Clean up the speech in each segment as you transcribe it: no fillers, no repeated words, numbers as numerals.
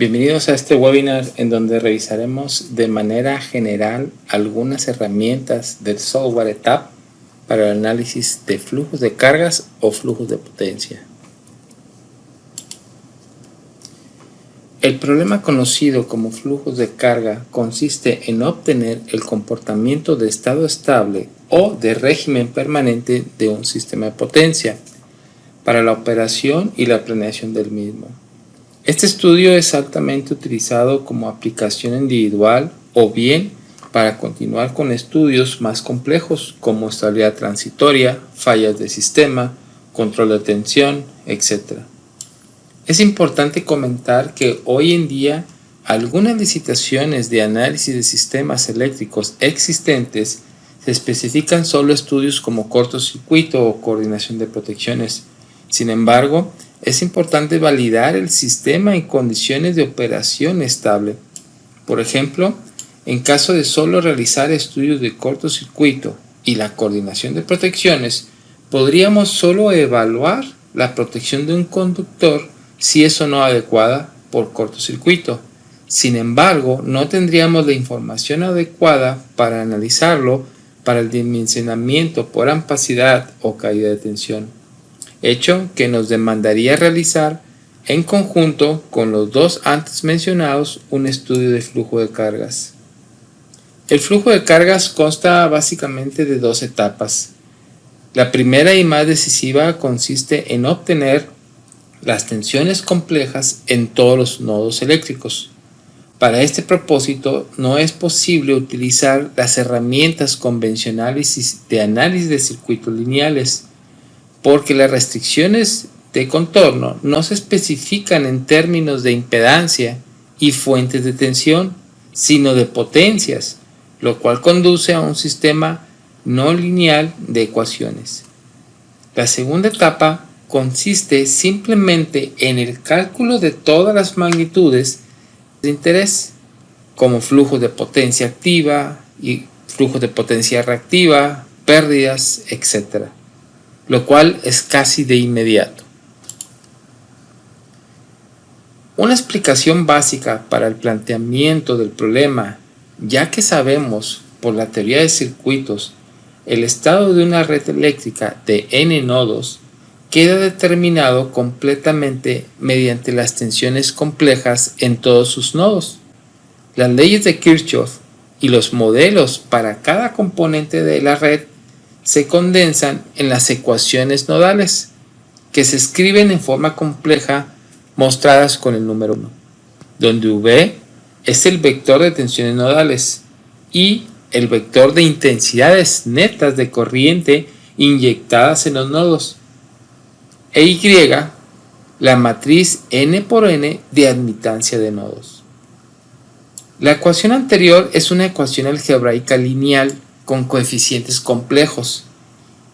Bienvenidos a este webinar en donde revisaremos de manera general algunas herramientas del software ETAP para el análisis de flujos de cargas o flujos de potencia. El problema conocido como flujos de carga consiste en obtener el comportamiento de estado estable o de régimen permanente de un sistema de potencia para la operación y la planeación del mismo. Este estudio es altamente utilizado como aplicación individual o bien para continuar con estudios más complejos como estabilidad transitoria, fallas de sistema, control de tensión, etc. Es importante comentar que hoy en día algunas licitaciones de análisis de sistemas eléctricos existentes se especifican solo estudios como cortocircuito o coordinación de protecciones. Sin embargo, es importante validar el sistema en condiciones de operación estable. Por ejemplo, en caso de solo realizar estudios de cortocircuito y la coordinación de protecciones, podríamos solo evaluar la protección de un conductor si es o no adecuada por cortocircuito. Sin embargo, no tendríamos la información adecuada para analizarlo para el dimensionamiento por ampacidad o caída de tensión, hecho que nos demandaría realizar en conjunto con los dos antes mencionados un estudio de flujo de cargas. El flujo de cargas consta básicamente de dos etapas. La primera y más decisiva consiste en obtener las tensiones complejas en todos los nodos eléctricos. Para este propósito no es posible utilizar las herramientas convencionales de análisis de circuitos lineales, porque las restricciones de contorno no se especifican en términos de impedancia y fuentes de tensión, sino de potencias, lo cual conduce a un sistema no lineal de ecuaciones. La segunda etapa consiste simplemente en el cálculo de todas las magnitudes de interés, como flujos de potencia activa y flujos de potencia reactiva, pérdidas, etc., lo cual es casi de inmediato. Una explicación básica para el planteamiento del problema, ya que sabemos por la teoría de circuitos el estado de una red eléctrica de n nodos, queda determinado completamente mediante las tensiones complejas en todos sus nodos. Las leyes de Kirchhoff y los modelos para cada componente de la red se condensan en las ecuaciones nodales, que se escriben en forma compleja mostradas con el número 1, donde V es el vector de tensiones nodales y el vector de intensidades netas de corriente inyectadas en los nodos, e Y la matriz n por n de admitancia de nodos. La ecuación anterior es una ecuación algebraica lineal con coeficientes complejos.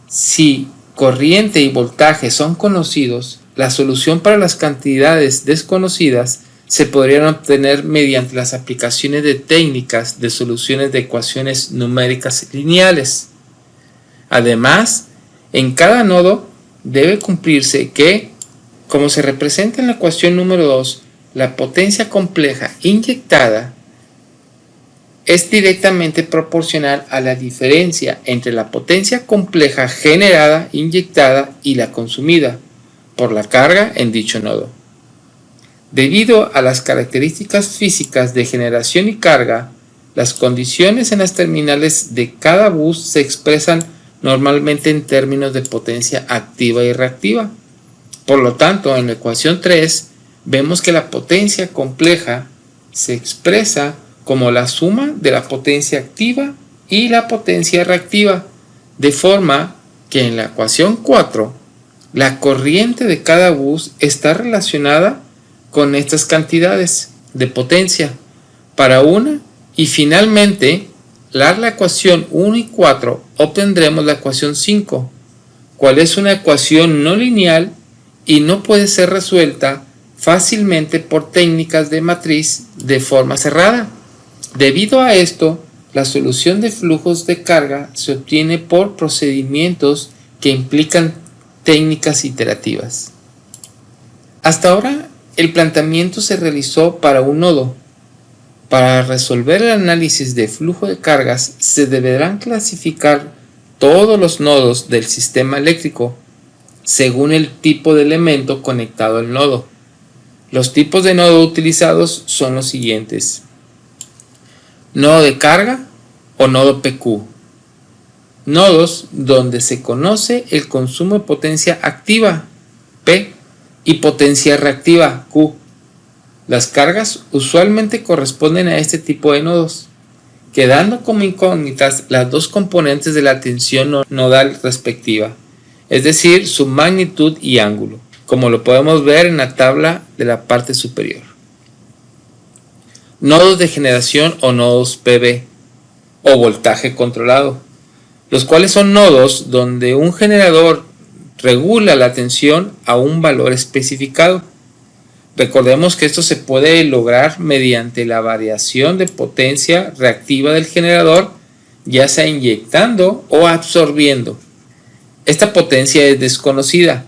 Si corriente y voltaje son conocidos, la solución para las cantidades desconocidas se podrían obtener mediante las aplicaciones de técnicas de soluciones de ecuaciones numéricas lineales. Además, en cada nodo debe cumplirse que, como se representa en la ecuación número 2, la potencia compleja inyectada es directamente proporcional a la diferencia entre la potencia compleja generada, inyectada y la consumida por la carga en dicho nodo. Debido a las características físicas de generación y carga, las condiciones en las terminales de cada bus se expresan normalmente en términos de potencia activa y reactiva. Por lo tanto, en la ecuación 3 vemos que la potencia compleja se expresa como la suma de la potencia activa y la potencia reactiva, de forma que en la ecuación 4 la corriente de cada bus está relacionada con estas cantidades de potencia para una, y finalmente dar la ecuación 1 y 4 obtendremos la ecuación 5, cual es una ecuación no lineal y no puede ser resuelta fácilmente por técnicas de matriz de forma cerrada. Debido a esto, la solución de flujos de carga se obtiene por procedimientos que implican técnicas iterativas. Hasta ahora El planteamiento se realizó para un nodo. Para resolver el análisis de flujo de cargas se deberán clasificar todos los nodos del sistema eléctrico según el tipo de elemento conectado al nodo. Los tipos de nodo utilizados son los siguientes: nodo de carga o nodo PQ. Nodos donde se conoce el consumo de potencia activa, P, y potencia reactiva, Q. Las cargas usualmente corresponden a este tipo de nodos, quedando como incógnitas las dos componentes de la tensión nodal respectiva, es decir, su magnitud y ángulo, como lo podemos ver en la tabla de la parte superior. Nodos de generación o nodos PV, o voltaje controlado, los cuales son nodos donde un generador regula la tensión a un valor especificado. Recordemos que esto se puede lograr mediante la variación de potencia reactiva del generador, ya sea inyectando o absorbiendo. Esta potencia es desconocida.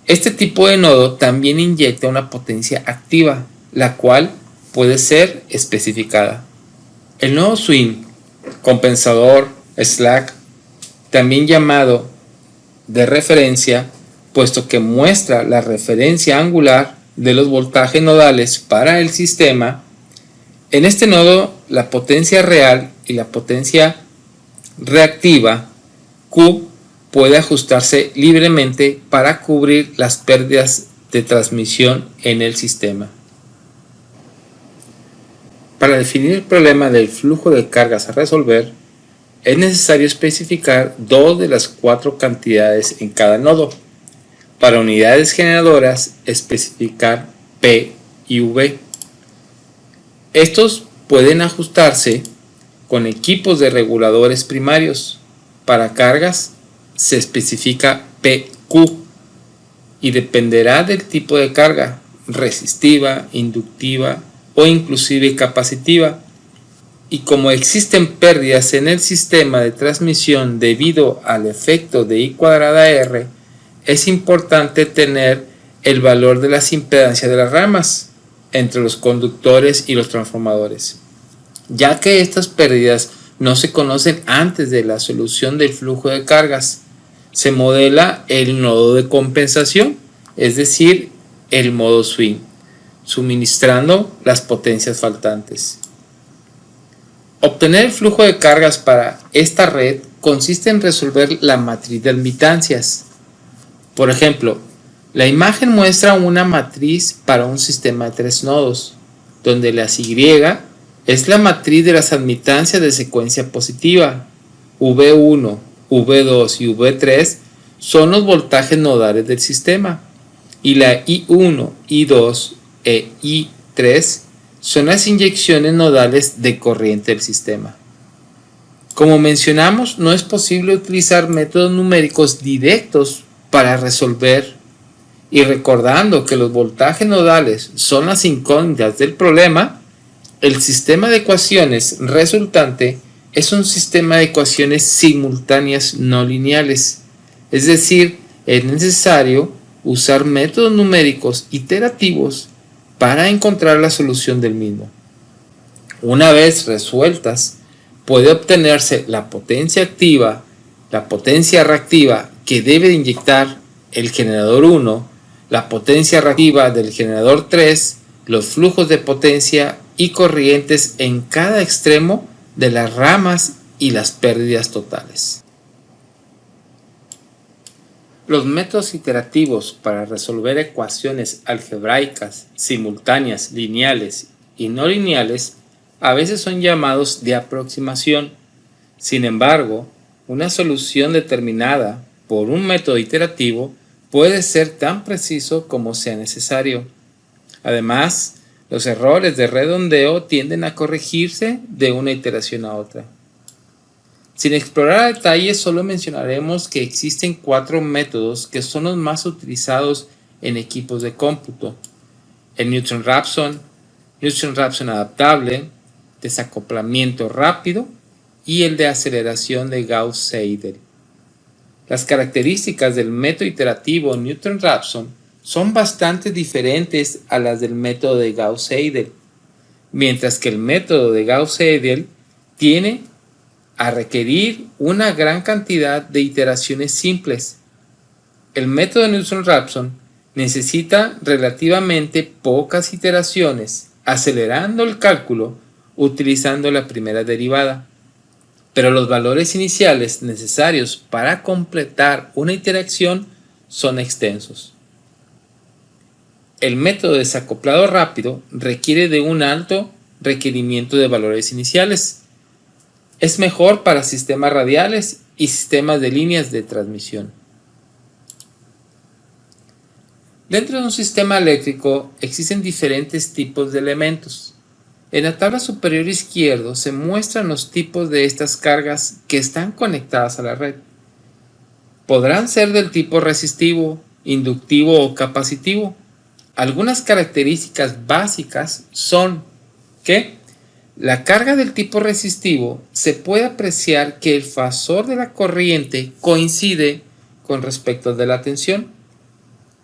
Este tipo de nodo también inyecta una potencia activa, la cual puede ser especificada. El nodo swing, compensador, slack, también llamado de referencia, puesto que muestra la referencia angular de los voltajes nodales para el sistema. En este nodo, la potencia real y la potencia reactiva, Q, puede ajustarse libremente para cubrir las pérdidas de transmisión en el sistema. Para definir el problema del flujo de cargas a resolver, es necesario especificar dos de las 4 cantidades en cada nodo. Para unidades generadoras, especificar P y V. Estos pueden ajustarse con equipos de reguladores primarios. Para cargas, se especifica PQ y dependerá del tipo de carga, resistiva, inductiva o inclusive capacitiva. Y como existen pérdidas en el sistema de transmisión debido al efecto de I cuadrada R, es importante tener el valor de las impedancias de las ramas entre los conductores y los transformadores, ya que estas pérdidas no se conocen antes de la solución del flujo de cargas. Se modela el nodo de compensación, es decir, el modo swing, suministrando las potencias faltantes. Obtener el flujo de cargas para esta red consiste en resolver la matriz de admitancias. Por ejemplo, la imagen muestra una matriz para un sistema de 3 nodos, donde las Y es la matriz de las admitancias de secuencia positiva. V1, V2 y V3 son los voltajes nodales del sistema, y la I1, I2 e I3 son las inyecciones nodales de corriente del sistema. Como mencionamos, no es posible utilizar métodos numéricos directos para resolver, y recordando que los voltajes nodales son las incógnitas del problema, el sistema de ecuaciones resultante es un sistema de ecuaciones simultáneas no lineales, es decir, es necesario usar métodos numéricos iterativos para encontrar la solución del mismo. Una vez resueltas, puede obtenerse la potencia activa, la potencia reactiva que debe de inyectar el generador 1, la potencia reactiva del generador 3, los flujos de potencia y corrientes en cada extremo de las ramas y las pérdidas totales. Los métodos iterativos para resolver ecuaciones algebraicas, simultáneas, lineales y no lineales a veces son llamados de aproximación. Sin embargo, una solución determinada por un método iterativo puede ser tan preciso como sea necesario. Además, los errores de redondeo tienden a corregirse de una iteración a otra. Sin explorar a detalle, solo mencionaremos que existen 4 métodos que son los más utilizados en equipos de cómputo: el Newton-Raphson adaptable, desacoplamiento rápido y el de aceleración de Gauss-Seidel. Las características del método iterativo Newton-Raphson son bastante diferentes a las del método de Gauss-Seidel, mientras que el método de Gauss-Seidel tiene a requerir una gran cantidad de iteraciones simples. El método de Newton-Raphson necesita relativamente pocas iteraciones, acelerando el cálculo utilizando la primera derivada, pero los valores iniciales necesarios para completar una iteración son extensos. El método de desacoplado rápido requiere de un alto requerimiento de valores iniciales. Es mejor para sistemas radiales y sistemas de líneas de transmisión. Dentro de un sistema eléctrico existen diferentes tipos de elementos. En la tabla superior izquierda se muestran los tipos de estas cargas que están conectadas a la red. Podrán ser del tipo resistivo, inductivo o capacitivo. Algunas características básicas son que la carga del tipo resistivo se puede apreciar que el fasor de la corriente coincide con respecto al de la tensión,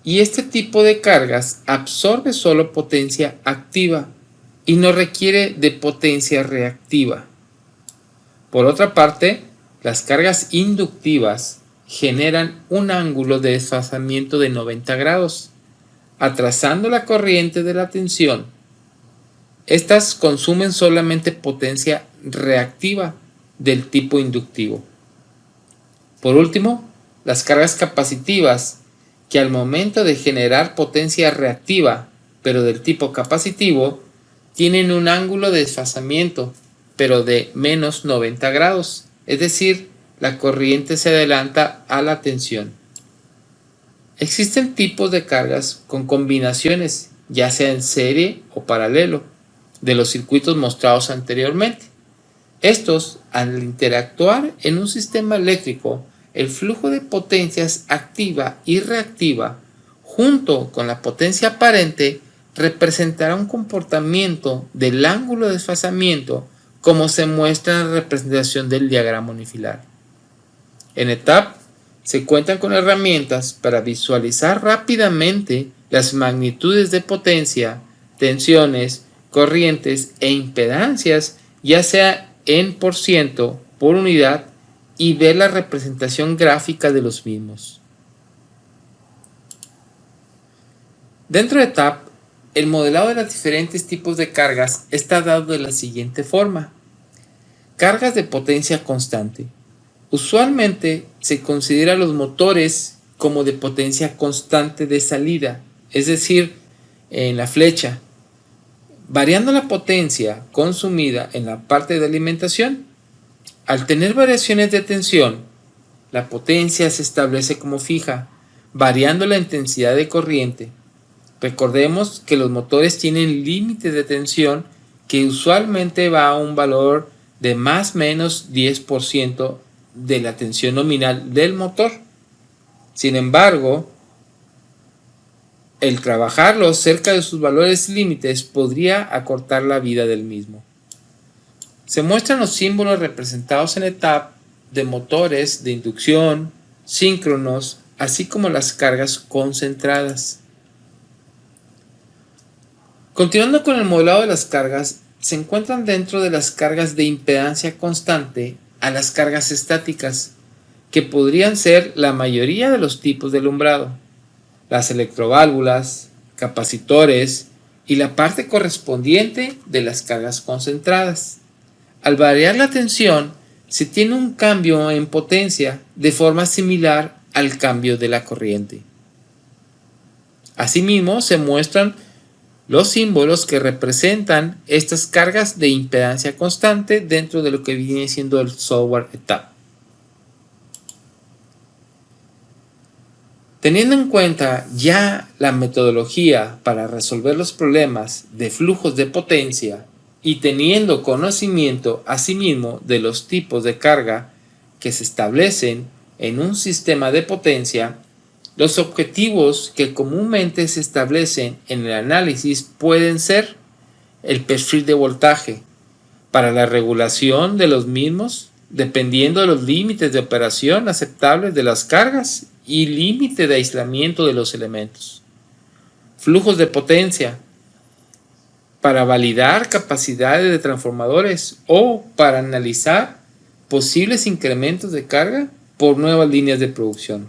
y este tipo de cargas absorbe solo potencia activa y no requiere de potencia reactiva. Por otra parte, las cargas inductivas generan un ángulo de desfasamiento de 90 grados, atrasando la corriente de la tensión. Estas consumen solamente potencia reactiva del tipo inductivo. Por último, las cargas capacitivas, que al momento de generar potencia reactiva, pero del tipo capacitivo, tienen un ángulo de desfasamiento, pero de menos 90 grados, es decir, la corriente se adelanta a la tensión. Existen tipos de cargas con combinaciones, ya sea en serie o paralelo, de los circuitos mostrados anteriormente. Estos, al interactuar en un sistema eléctrico, el flujo de potencias activa y reactiva, junto con la potencia aparente, representará un comportamiento del ángulo de desfasamiento como se muestra en la representación del diagrama unifilar. En ETAP se cuentan con herramientas para visualizar rápidamente las magnitudes de potencia, tensiones, corrientes e impedancias, ya sea en % por unidad, y ver la representación gráfica de los mismos. Dentro de TAP, el modelado de los diferentes tipos de cargas está dado de la siguiente forma. Cargas de potencia constante. Usualmente se considera los motores como de potencia constante de salida, es decir, en la flecha, variando la potencia consumida en la parte de alimentación. Al tener variaciones de tensión, la potencia se establece como fija, variando la intensidad de corriente. Recordemos que los motores tienen límites de tensión que usualmente va a un valor de más o menos 10% de la tensión nominal del motor. Sin embargo, el trabajarlo cerca de sus valores límites podría acortar la vida del mismo. Se muestran los símbolos representados en ETAP de motores de inducción, síncronos, así como las cargas concentradas. Continuando con el modelado de las cargas, se encuentran dentro de las cargas de impedancia constante a las cargas estáticas, que podrían ser la mayoría de los tipos de alumbrado, las electroválvulas, capacitores y la parte correspondiente de las cargas concentradas. Al variar la tensión, se tiene un cambio en potencia de forma similar al cambio de la corriente. Asimismo, se muestran los símbolos que representan estas cargas de impedancia constante dentro de lo que viene siendo el software ETAP. Teniendo en cuenta ya la metodología para resolver los problemas de flujos de potencia y teniendo conocimiento asimismo de los tipos de carga que se establecen en un sistema de potencia, los objetivos que comúnmente se establecen en el análisis pueden ser el perfil de voltaje para la regulación de los mismos dependiendo de los límites de operación aceptables de las cargas y límite de aislamiento de los elementos. Flujos de potencia para validar capacidades de transformadores o para analizar posibles incrementos de carga por nuevas líneas de producción.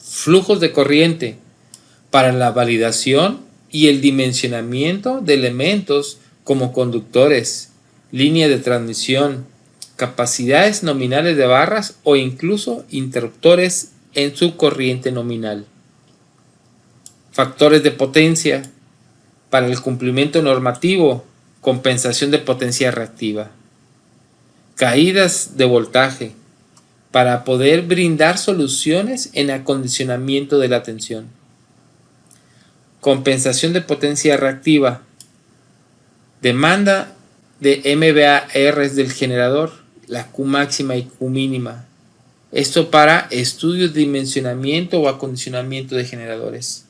Flujos de corriente para la validación y el dimensionamiento de elementos como conductores, líneas de transmisión, capacidades nominales de barras o incluso interruptores en su corriente nominal. Factores de potencia para el cumplimiento normativo, compensación de potencia reactiva. Caídas de voltaje para poder brindar soluciones en acondicionamiento de la tensión. Compensación de potencia reactiva. Demanda de MVAR del generador, la Q máxima y Q mínima. Esto para estudios de dimensionamiento o acondicionamiento de generadores.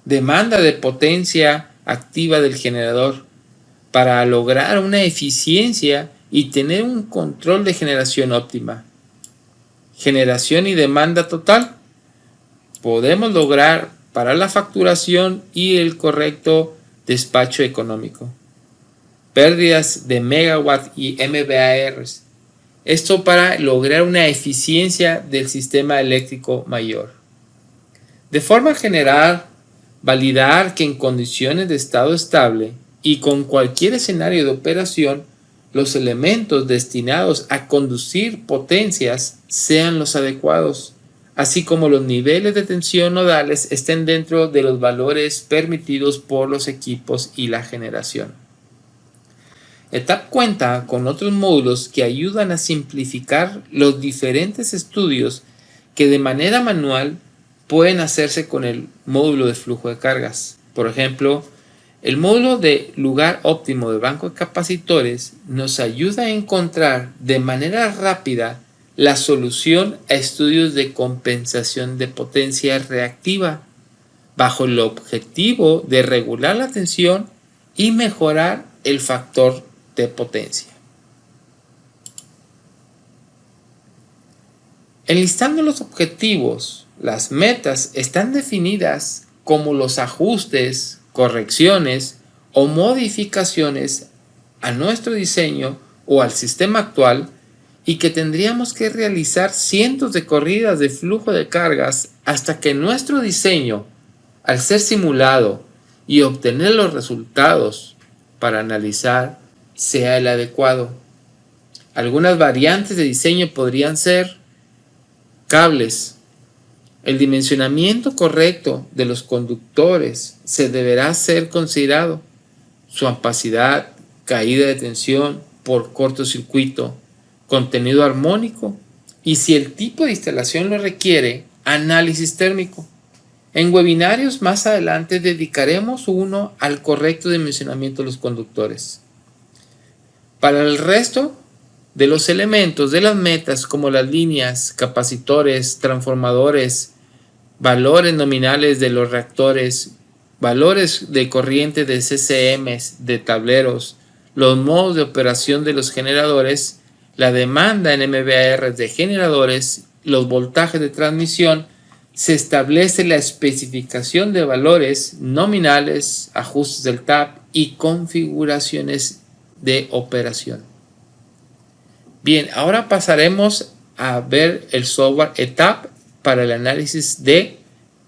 Demanda de potencia activa del generador para lograr una eficiencia y tener un control de generación óptima. Generación y demanda total. Podemos lograr para la facturación y el correcto despacho económico. Pérdidas de megawatt y MVAR. Esto para lograr una eficiencia del sistema eléctrico mayor. De forma general, validar que en condiciones de estado estable y con cualquier escenario de operación, los elementos destinados a conducir potencias sean los adecuados, así como los niveles de tensión nodales estén dentro de los valores permitidos por los equipos y la generación. ETAP cuenta con otros módulos que ayudan a simplificar los diferentes estudios que de manera manual pueden hacerse con el módulo de flujo de cargas. Por ejemplo, el módulo de lugar óptimo de banco de capacitores nos ayuda a encontrar de manera rápida la solución a estudios de compensación de potencia reactiva, bajo el objetivo de regular la tensión y mejorar el factor de potencia. Enlistando los objetivos, las metas están definidas como los ajustes, correcciones o modificaciones a nuestro diseño o al sistema actual y que tendríamos que realizar cientos de corridas de flujo de cargas hasta que nuestro diseño, al ser simulado y obtener los resultados para analizar, sea el adecuado. Algunas variantes de diseño podrían ser cables. El dimensionamiento correcto de los conductores se deberá ser considerado. Su opacidad, caída de tensión por cortocircuito, contenido armónico y, si el tipo de instalación lo requiere, análisis térmico. En webinarios más adelante dedicaremos uno al correcto dimensionamiento de los conductores. Para el resto de los elementos de las metas, como las líneas, capacitores, transformadores, valores nominales de los reactores, valores de corriente de CCMs, de tableros, los modos de operación de los generadores, la demanda en MVAR de generadores, los voltajes de transmisión, se establece la especificación de valores nominales, ajustes del TAP y configuraciones de operación. Bien, ahora pasaremos a ver el software ETAP para el análisis de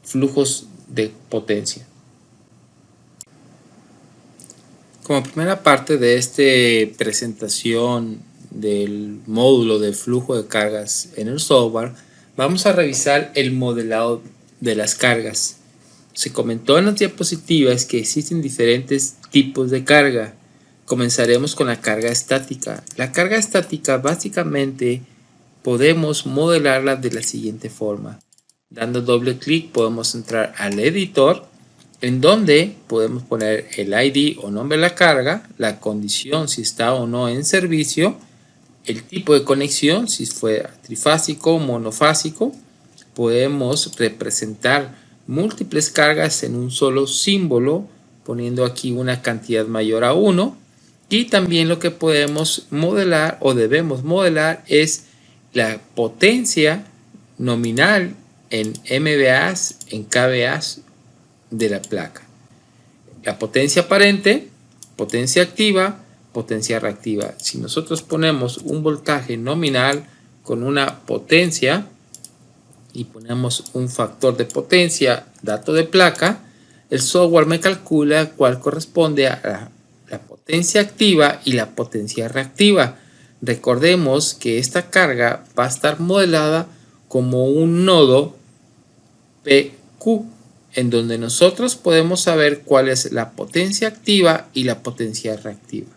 flujos de potencia. Como primera parte de esta presentación del módulo de flujo de cargas en el software, vamos a revisar el modelado de las cargas. Se comentó en las diapositivas que existen diferentes tipos de carga. Comenzaremos con la carga estática. La carga estática básicamente podemos modelarla de la siguiente forma. Dando doble clic podemos entrar al editor, en donde podemos poner el ID o nombre de la carga, la condición si está o no en servicio, el tipo de conexión si fue trifásico o monofásico. Podemos representar múltiples cargas en un solo símbolo, poniendo aquí una cantidad mayor a 1. Y también lo que podemos modelar o debemos modelar es la potencia nominal en MVAs, en kVAs de la placa. La potencia aparente, potencia activa, potencia reactiva. Si nosotros ponemos un voltaje nominal con una potencia y ponemos un factor de potencia, dato de placa, el software me calcula cuál corresponde a la potencia activa y la potencia reactiva. Recordemos que esta carga va a estar modelada como un nodo PQ, en donde nosotros podemos saber cuál es la potencia activa y la potencia reactiva.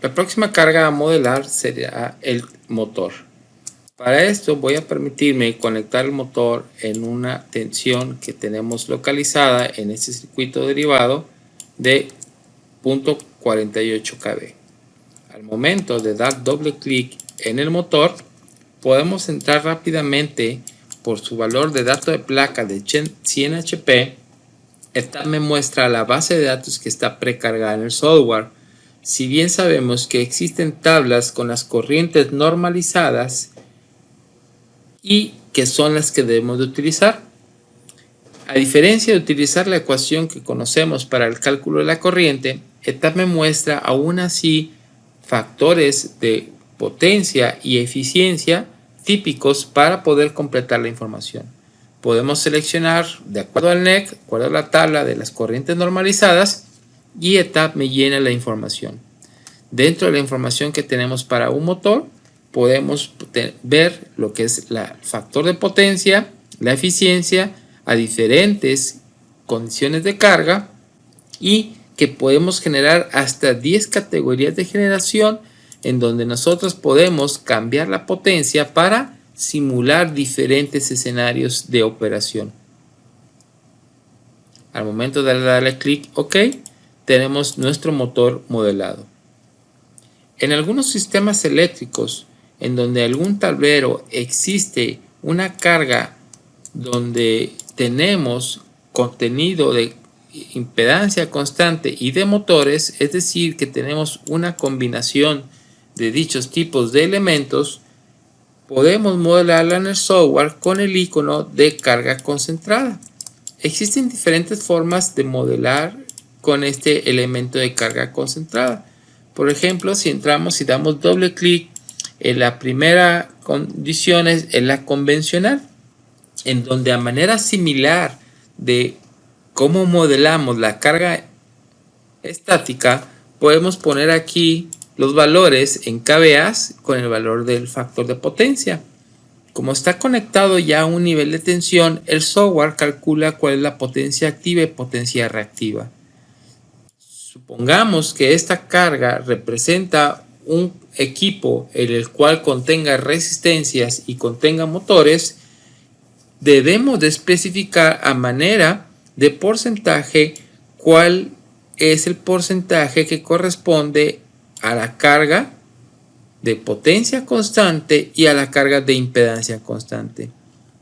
La próxima carga a modelar será el motor. Para esto voy a permitirme conectar el motor en una tensión que tenemos localizada en este circuito derivado de 0.48 kV. Al momento de dar doble clic en el motor, podemos entrar rápidamente por su valor de dato de placa de 100 HP. Esta me muestra la base de datos que está precargada en el software. Si bien sabemos que existen tablas con las corrientes normalizadas y que son las que debemos de utilizar, a diferencia de utilizar la ecuación que conocemos para el cálculo de la corriente, esta me muestra aún así factores de potencia y eficiencia típicos para poder completar la información. Podemos seleccionar de acuerdo al NEC, de acuerdo a la tabla de las corrientes normalizadas, y ETAP me llena la información. Dentro de la información que tenemos para un motor, podemos ver lo que es el factor de potencia, la eficiencia a diferentes condiciones de carga, y que podemos generar hasta 10 categorías de generación en donde nosotros podemos cambiar la potencia para simular diferentes escenarios de operación. Al momento de darle clic OK, tenemos nuestro motor modelado. En algunos sistemas eléctricos en donde algún tablero existe una carga donde tenemos contenido de impedancia constante y de motores, es decir, que tenemos una combinación de dichos tipos de elementos, podemos modelarla en el software con el icono de carga concentrada. Existen diferentes formas de modelar con este elemento de carga concentrada. Por ejemplo, si entramos y damos doble clic en la primera condición, es la convencional, en donde a manera similar de cómo modelamos la carga estática, podemos poner aquí los valores en kVA con el valor del factor de potencia. Como está conectado ya a un nivel de tensión, el software calcula cuál es la potencia activa y potencia reactiva. Supongamos que esta carga representa un equipo en el cual contenga resistencias y contenga motores. Debemos de especificar a manera de porcentaje cuál es el porcentaje que corresponde a la carga de potencia constante y a la carga de impedancia constante.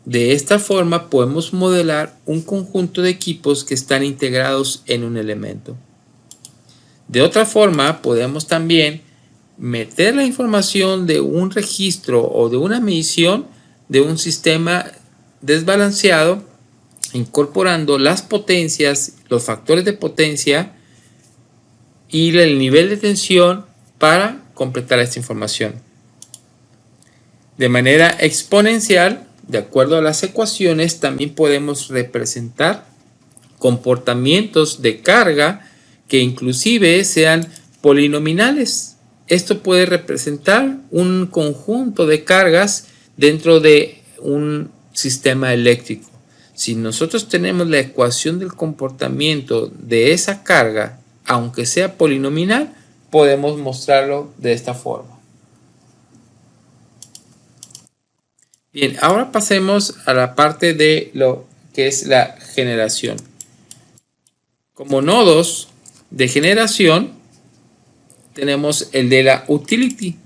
De esta forma podemos modelar un conjunto de equipos que están integrados en un elemento. De otra forma, podemos también meter la información de un registro o de una medición de un sistema desbalanceado, incorporando las potencias, los factores de potencia y el nivel de tensión para completar esta información. De manera exponencial, de acuerdo a las ecuaciones, también podemos representar comportamientos de carga que inclusive sean polinominales. Esto puede representar un conjunto de cargas dentro de un sistema eléctrico. Si nosotros tenemos la ecuación del comportamiento de esa carga, aunque sea polinominal, podemos mostrarlo de esta forma. Bien, ahora pasemos a la parte de lo que es la generación. Como nodos de generación tenemos el de la utility.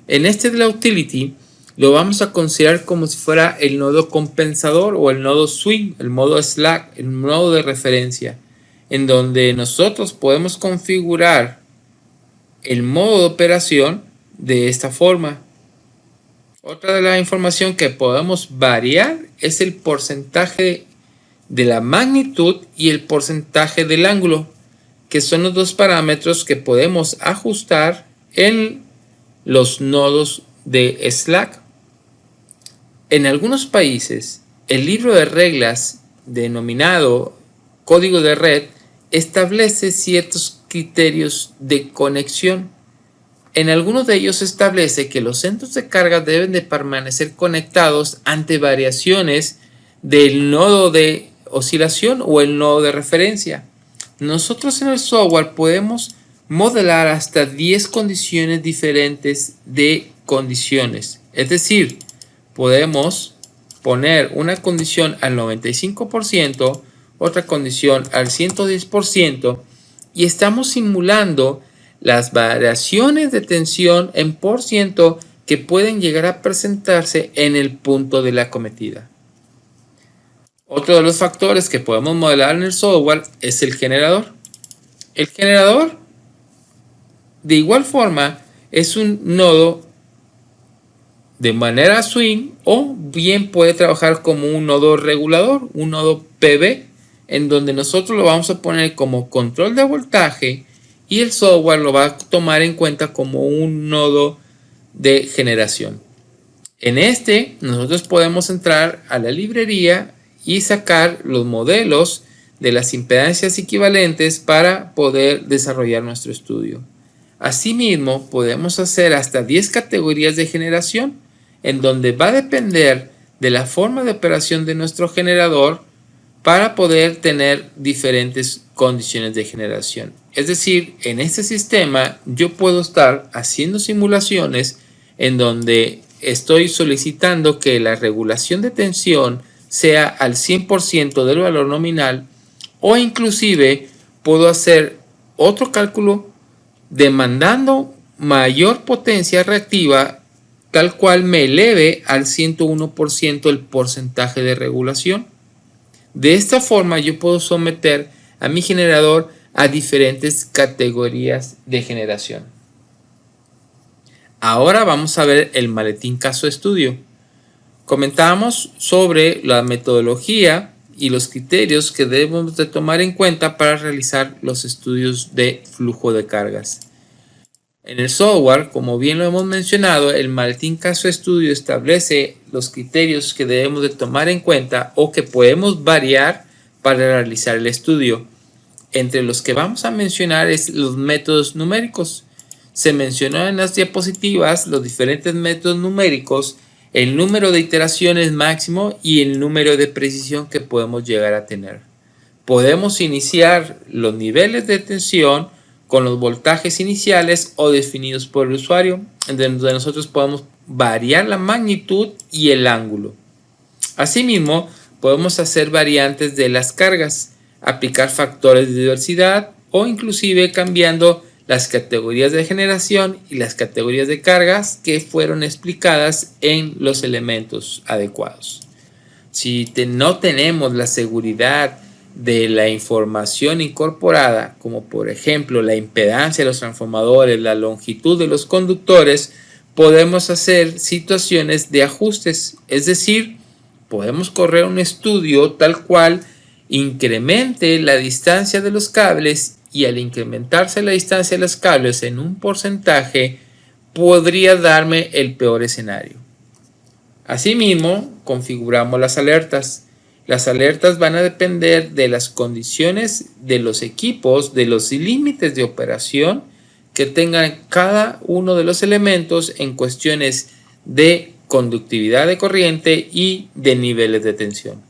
En este de la utility lo vamos a considerar como si fuera el nodo compensador o el nodo swing, el modo slack, el nodo de referencia, en donde nosotros podemos configurar el modo de operación de esta forma. Otra de la información que podemos variar es el porcentaje de la magnitud y el porcentaje del ángulo, que son los dos parámetros que podemos ajustar en los nodos de Slack. En algunos países, el libro de reglas denominado Código de Red establece ciertos criterios de conexión. En algunos de ellos se establece que los centros de carga deben de permanecer conectados ante variaciones del nodo de oscilación o el nodo de referencia. Nosotros en el software podemos modelar hasta 10 condiciones diferentes de condiciones. Es decir, podemos poner una condición al 95%, otra condición al 110% y estamos simulando las variaciones de tensión en por ciento que pueden llegar a presentarse en el punto de la acometida. Otro de los factores que podemos modelar en el software es el generador. El generador, de igual forma, es un nodo de manera swing o bien puede trabajar como un nodo regulador, un nodo PV, en donde nosotros lo vamos a poner como control de voltaje y el software lo va a tomar en cuenta como un nodo de generación. En este, nosotros podemos entrar a la librería y sacar los modelos de las impedancias equivalentes para poder desarrollar nuestro estudio. Asimismo, podemos hacer hasta 10 categorías de generación, en donde va a depender de la forma de operación de nuestro generador para poder tener diferentes condiciones de generación. Es decir, en este sistema yo puedo estar haciendo simulaciones en donde estoy solicitando que la regulación de tensión sea al 100% del valor nominal, o inclusive puedo hacer otro cálculo demandando mayor potencia reactiva, tal cual me eleve al 101% el porcentaje de regulación. De esta forma yo puedo someter a mi generador a diferentes categorías de generación. Ahora vamos a ver el maletín caso estudio. Comentábamos sobre la metodología y los criterios que debemos de tomar en cuenta para realizar los estudios de flujo de cargas. En el software, como bien lo hemos mencionado, el maletín caso estudio establece los criterios que debemos de tomar en cuenta o que podemos variar para realizar el estudio. Entre los que vamos a mencionar es los métodos numéricos. Se mencionó en las diapositivas los diferentes métodos numéricos, el número de iteraciones máximo y el número de precisión que podemos llegar a tener. Podemos iniciar los niveles de tensión con los voltajes iniciales o definidos por el usuario, en donde nosotros podemos variar la magnitud y el ángulo. Asimismo, podemos hacer variantes de las cargas, aplicar factores de diversidad o inclusive cambiando las categorías de generación y las categorías de cargas que fueron explicadas en los elementos adecuados. Si no tenemos la seguridad de la información incorporada, como por ejemplo la impedancia de los transformadores, la longitud de los conductores, podemos hacer situaciones de ajustes, es decir, podemos correr un estudio tal cual incremente la distancia de los cables y al incrementarse la distancia de los cables en un porcentaje podría darme el peor escenario. Asimismo, configuramos las alertas. Las alertas van a depender de las condiciones de los equipos, de los límites de operación que tengan cada uno de los elementos en cuestiones de conductividad de corriente y de niveles de tensión.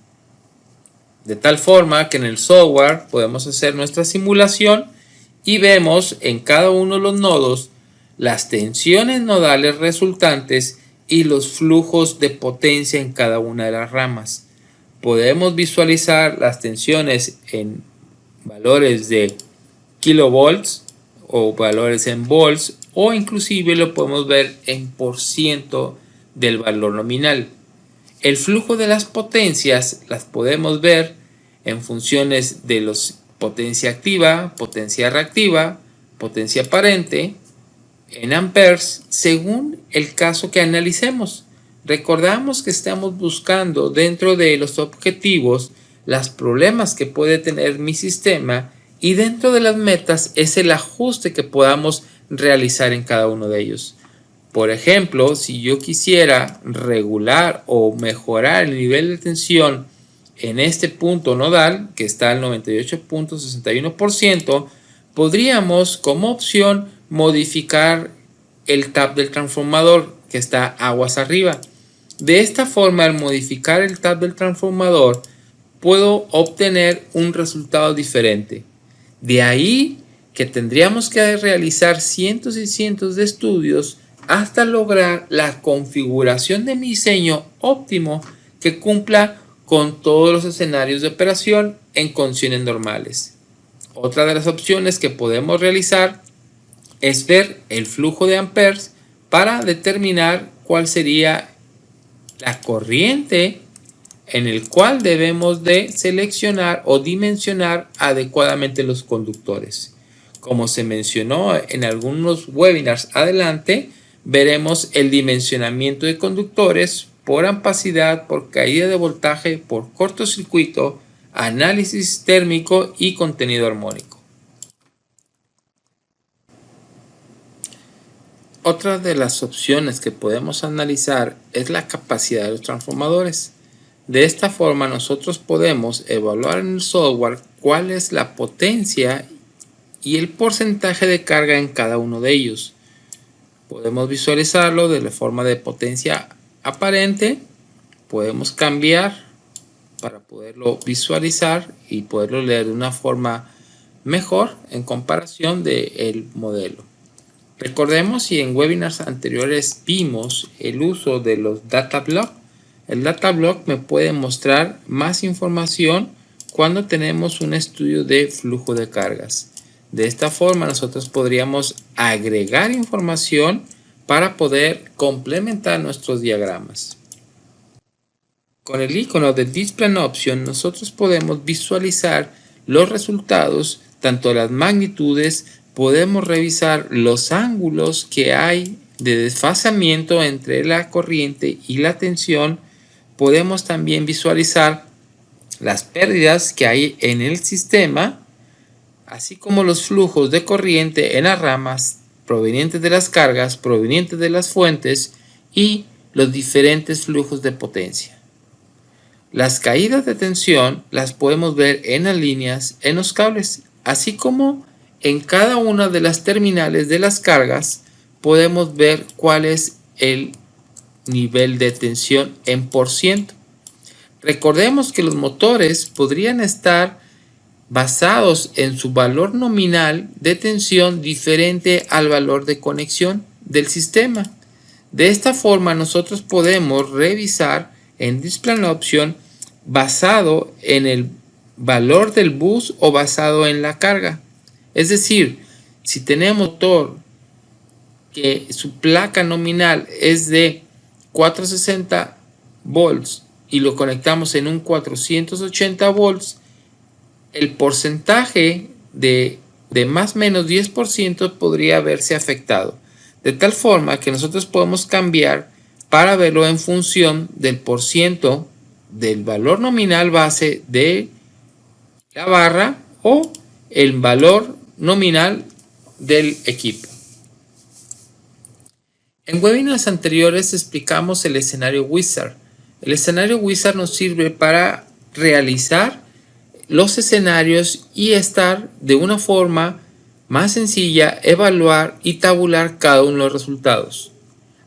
De tal forma que en el software podemos hacer nuestra simulación y vemos en cada uno de los nodos las tensiones nodales resultantes y los flujos de potencia en cada una de las ramas. Podemos visualizar las tensiones en valores de kilovolts o valores en volts, o inclusive lo podemos ver en % del valor nominal. El flujo de las potencias las podemos ver en funciones de los potencia activa, potencia reactiva, potencia aparente, en amperes, según el caso que analicemos. Recordamos que estamos buscando dentro de los objetivos los problemas que puede tener mi sistema y dentro de las metas es el ajuste que podamos realizar en cada uno de ellos. Por ejemplo, si yo quisiera regular o mejorar el nivel de tensión en este punto nodal, que está al 98.61%, podríamos como opción modificar el tap del transformador que está aguas arriba. De esta forma, al modificar el tap del transformador, puedo obtener un resultado diferente. De ahí que tendríamos que realizar cientos y cientos de estudios hasta lograr la configuración de mi diseño óptimo que cumpla con todos los escenarios de operación en condiciones normales. Otra de las opciones que podemos realizar es ver el flujo de amperes para determinar cuál sería la corriente en el cual debemos de seleccionar o dimensionar adecuadamente los conductores. Como se mencionó en algunos webinars adelante, veremos el dimensionamiento de conductores por ampacidad, por caída de voltaje, por cortocircuito, análisis térmico y contenido armónico. Otra de las opciones que podemos analizar es la capacidad de los transformadores. De esta forma nosotros podemos evaluar en el software cuál es la potencia y el porcentaje de carga en cada uno de ellos. Podemos visualizarlo de la forma de potencia aparente, podemos cambiar para poderlo visualizar y poderlo leer de una forma mejor en comparación del modelo. Recordemos si en webinars anteriores vimos el uso de los data block. El data block me puede mostrar más información cuando tenemos un estudio de flujo de cargas. De esta forma nosotros podríamos agregar información para poder complementar nuestros diagramas. Con el icono de Display Option nosotros podemos visualizar los resultados, tanto las magnitudes, podemos revisar los ángulos que hay de desfasamiento entre la corriente y la tensión, podemos también visualizar las pérdidas que hay en el sistema, así como los flujos de corriente en las ramas provenientes de las cargas, provenientes de las fuentes y los diferentes flujos de potencia. Las caídas de tensión las podemos ver en las líneas, en los cables, así como en cada una de las terminales de las cargas podemos ver cuál es el nivel de tensión en %. Recordemos que los motores podrían estar basados en su valor nominal de tensión diferente al valor de conexión del sistema. De esta forma nosotros podemos revisar en Display Option basado en el valor del bus o basado en la carga. Es decir, si tenemos motor que su placa nominal es de 460 volts y lo conectamos en un 480 volts, el porcentaje de más o menos 10% podría verse afectado. De tal forma que nosotros podemos cambiar para verlo en función del % del valor nominal base de la barra o el valor nominal del equipo. En webinars anteriores explicamos el escenario Wizard. El escenario Wizard nos sirve para realizar los escenarios y estar de una forma más sencilla, evaluar y tabular cada uno de los resultados.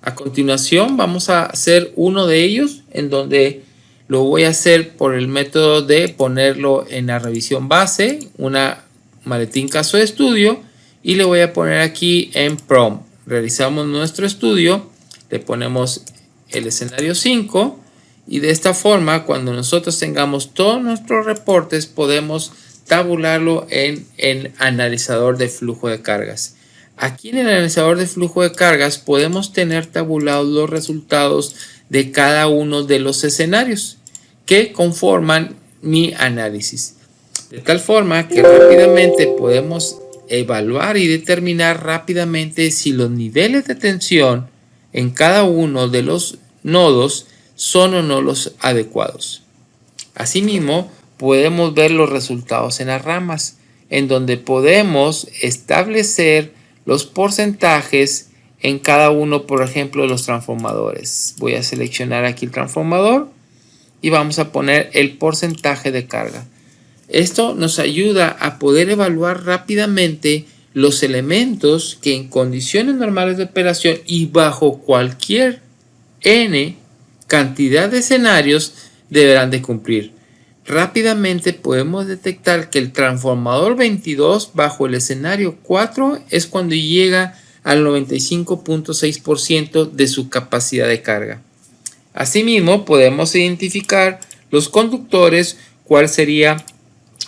A continuación vamos a hacer uno de ellos en donde lo voy a hacer por el método de ponerlo en la revisión base, una maletín caso de estudio, y le voy a poner aquí en Prom. Realizamos nuestro estudio, le ponemos el escenario 5 y de esta forma cuando nosotros tengamos todos nuestros reportes podemos tabularlo en el analizador de flujo de cargas. Aquí en el analizador de flujo de cargas podemos tener tabulados los resultados de cada uno de los escenarios que conforman mi análisis. De tal forma que rápidamente podemos evaluar y determinar rápidamente si los niveles de tensión en cada uno de los nodos son o no los adecuados. Asimismo, podemos ver los resultados en las ramas, en donde podemos establecer los porcentajes en cada uno, por ejemplo, de los transformadores. Voy a seleccionar aquí el transformador y vamos a poner el porcentaje de carga. Esto nos ayuda a poder evaluar rápidamente los elementos que en condiciones normales de operación y bajo cualquier n cantidad de escenarios deberán de cumplir. Rápidamente podemos detectar que el transformador 22 bajo el escenario 4 es cuando llega al 95.6% de su capacidad de carga. Asimismo, podemos identificar los conductores, cuál sería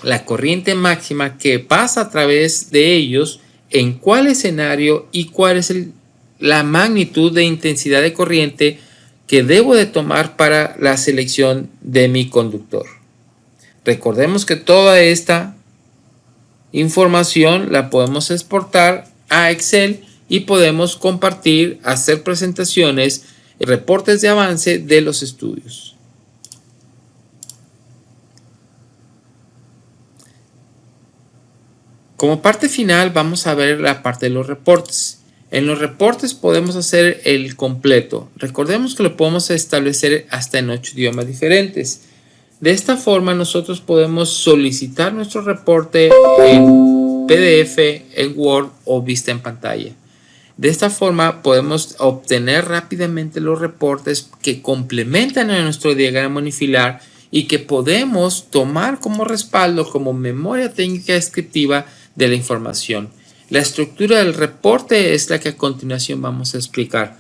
la corriente máxima que pasa a través de ellos, en cuál escenario y cuál es la magnitud de intensidad de corriente que debo de tomar para la selección de mi conductor. Recordemos que toda esta información la podemos exportar a Excel y podemos compartir, hacer presentaciones y reportes de avance de los estudios. Como parte final vamos a ver la parte de los reportes. En los reportes podemos hacer el completo. Recordemos que lo podemos establecer hasta en 8 idiomas diferentes. De esta forma nosotros podemos solicitar nuestro reporte en PDF, en Word o vista en pantalla. De esta forma podemos obtener rápidamente los reportes que complementan a nuestro diagrama unifilar y que podemos tomar como respaldo, como memoria técnica descriptiva de la información. La estructura del reporte es la que a continuación vamos a explicar.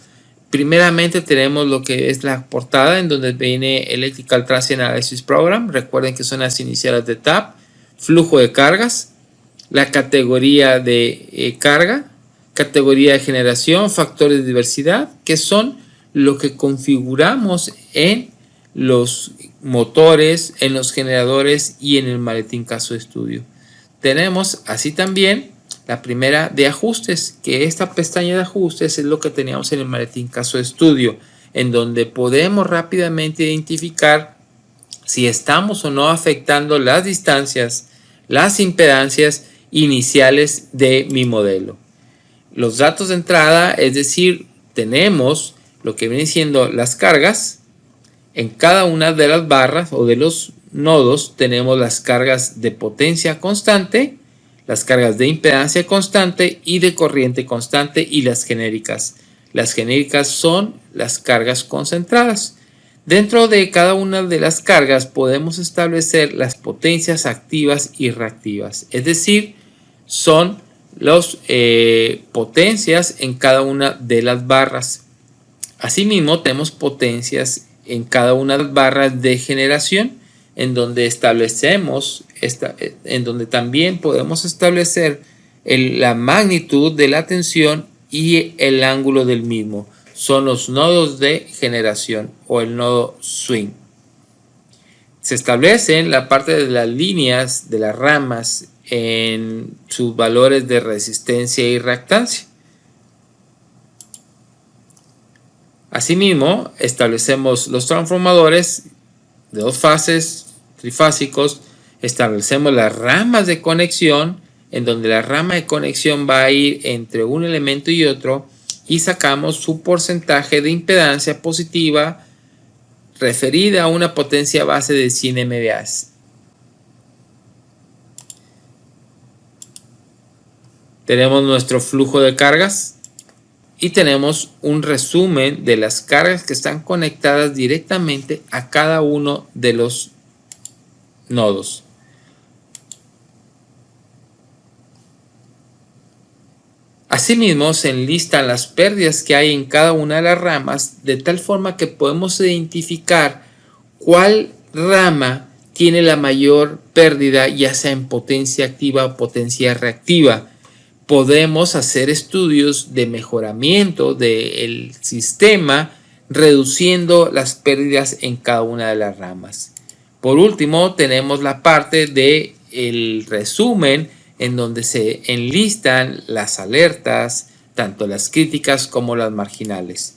Primeramente tenemos lo que es la portada, en donde viene Electrical Transient Analysis Program. Recuerden que son las iniciales de TAP, flujo de cargas, la categoría de carga, categoría de generación, factores de diversidad, que son lo que configuramos en los motores, en los generadores y en el maletín caso de estudio. Tenemos así también la primera de ajustes, que esta pestaña de ajustes es lo que teníamos en el maletín caso de estudio, en donde podemos rápidamente identificar si estamos o no afectando las distancias, las impedancias iniciales de mi modelo. Los datos de entrada, es decir, tenemos lo que viene siendo las cargas. En cada una de las barras o de los nodos tenemos las cargas de potencia constante, las cargas de impedancia constante y de corriente constante, y las genéricas. Las genéricas son las cargas concentradas. Dentro de cada una de las cargas podemos establecer las potencias activas y reactivas, es decir, son las potencias en cada una de las barras. Asimismo, tenemos potencias en cada una de las barras de generación, en donde establecemos, en donde también podemos establecer la magnitud de la tensión y el ángulo del mismo. Son los nodos de generación o el nodo swing. Se establecen la parte de las líneas de las ramas en sus valores de resistencia y reactancia. Asimismo, establecemos los transformadores de 2 fases, trifásicos. Establecemos las ramas de conexión, en donde la rama de conexión va a ir entre un elemento y otro, y sacamos su porcentaje de impedancia positiva referida a una potencia base de 100 MVA. Tenemos nuestro flujo de cargas y tenemos un resumen de las cargas que están conectadas directamente a cada uno de los nodos. Asimismo, se enlistan las pérdidas que hay en cada una de las ramas, de tal forma que podemos identificar cuál rama tiene la mayor pérdida, ya sea en potencia activa o potencia reactiva. Podemos hacer estudios de mejoramiento del sistema, reduciendo las pérdidas en cada una de las ramas. Por último, tenemos la parte del resumen, en donde se enlistan las alertas, tanto las críticas como las marginales.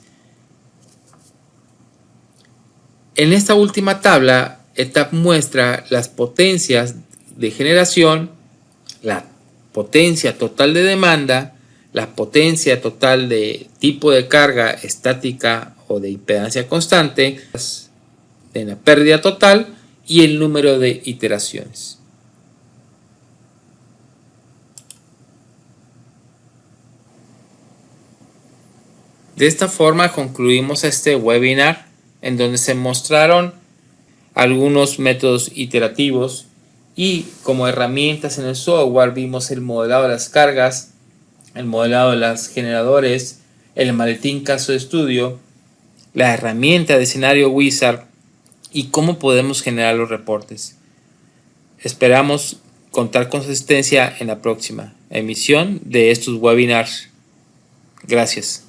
En esta última tabla, ETAP muestra las potencias de generación, la potencia total de demanda, la potencia total de tipo de carga estática o de impedancia constante, de la pérdida total y el número de iteraciones. De esta forma concluimos este webinar en donde se mostraron algunos métodos iterativos y como herramientas en el software vimos el modelado de las cargas, el modelado de los generadores, el maletín caso de estudio, la herramienta de escenario Wizard y cómo podemos generar los reportes. Esperamos contar con su asistencia en la próxima emisión de estos webinars. Gracias.